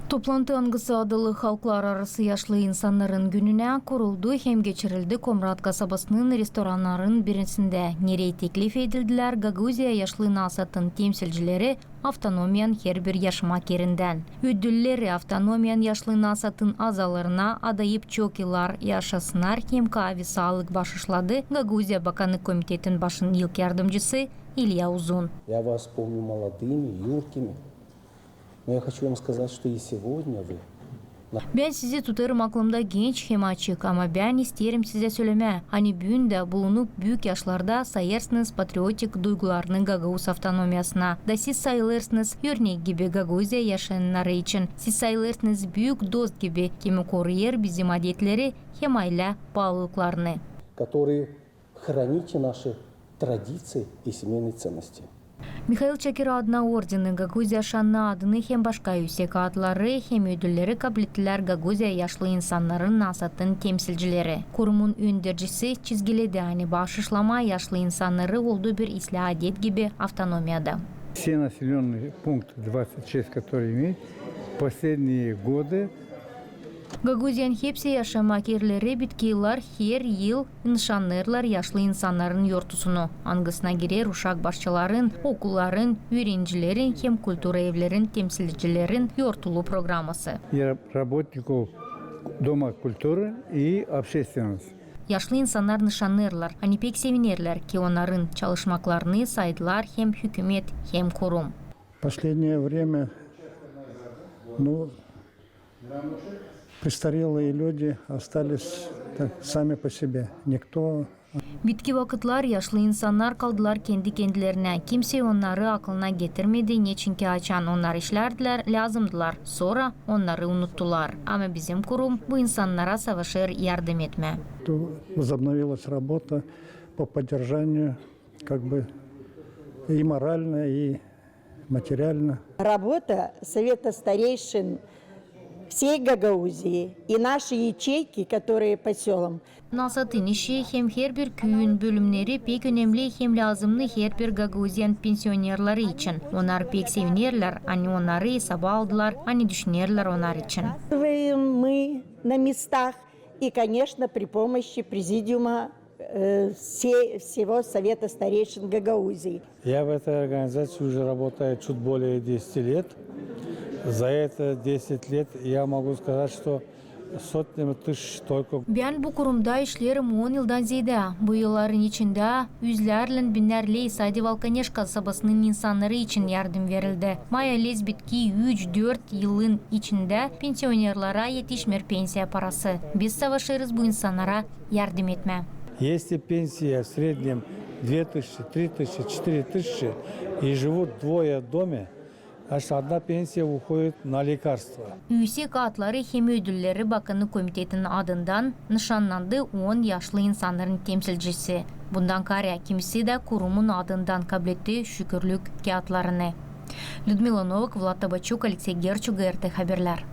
Toplantı Angısı adlı halklar arası yaşlı insanların gününe kuruldu hem geçirildi. Komrat kasabasının restoranların birisinde nereye teklif edildiler. Gagauzya yaşlı nasatın temsilcileri avtonomiyan her bir yaşamak yerinden. Ödülleri avtonomiyan yaşlı nasatın azalarına adayıp çok yıllar yaşasınlar hem kavi sağlık başladı. Gagauzya Bakanı Komitetin başının ilk yardımcısı İlya Uzun. Я вас помню молодыми, юркими. Но я хочу вам сказать, что и сегодня вы... Ben sizi tutarım aklımda genç hem açık ama ben isterim size söyleme. Hani büyünde bulunup büyük yaşlarda sayarsınız patriotik duygularının Gagauz avtonomiyasına. Da siz sayılırsınız örnek gibi Gagauzya yaşayanları için. Siz sayılırsınız büyük dost gibi kimi koruyur bizim adetleri hem aile bağlılıklarını. Которые храните наши традиции и семейные ценности. Mikhail Çakır adına ordeni, Gagauzya şanlı adını hem başka yüksek adları hem ödülleri kabul ettiler Gagauzya yaşlı insanların nasatın temsilcileri. Kurumun öndürücüsü çizgiledi hani bağışlama yaşlı insanları olduğu bir islah adet gibi avtonomiyada. Все населенные пункты 26, которые имеют последние годы. Gagauzyan hepsi yaşamak yerleri bitki yıllar her yıl nişanlarlar yaşlı insanların yortusunu. Angısına girer uşak başçıların, okulların, öğrencilerin hem kültür evlerin temsilcilerin yortulu programması. Работников Дома культуры и общественности. Yaşlı insanlar nişanlarlar, hani pek sevinirler ki onların çalışmaklarını saydılar hem hükümet hem kurum. Последнее время, престарелые люди остались сами по себе. Никто... Bitki vakitler yaşlı insanlar kaldılar kendi kendilerine. Kimse onları aklına getirmedi. Niçinki açan onlar işlerdiler, lazımdılar. Sonra onları unuttular. Ama bizim kurum bu insanlara savaşır yardım etme. Возобновилась работа по поддержанию и морально, и материально. Работа Совета старейшин всей Гагаузии и наши ячейки, которые по селам. Nasatın işi hem her bir köyün bölümleri pek önemli hem lazımlı her bir Gagauzyan pensionerleri için. Onlar pek sevinirler, hani onları hesaba aldılar, hani düşünürler onlar için. Мы на местах и, конечно, при помощи президиума всего Совета старейшин Гагаузии. Я в этой организации уже работаю чуть более 10 лет. За это 10 лет я могу сказать, что sotнями тысяч только. Ben bu kurumda işlerim 10 yıldan ziyade. Bu yılların içinde yüzlerle binlerle Sadi Valkaneş kasabasının insanları için yardım verildi. Mayalez bitki 3-4 yılın içinde pensionerlara yetişmer pensiya parası. Biz savaşırız bu insanlara yardım etme. Если пенсия в среднем 2000, 3000, 4000 и живут двое в доме, аж одна пенсия уходит на лекарства. Yüksek adları hem ödülleri Bakanı Komitetin adından nişanlandı 10 yaşlı insanların temsilcisi. Bundan kare kimisi de kurumun adından kabul etti şükürlük kağıtlarını. Людмила Новак, Влад Табачук, Алексей Герчук, ГРТ Haberler.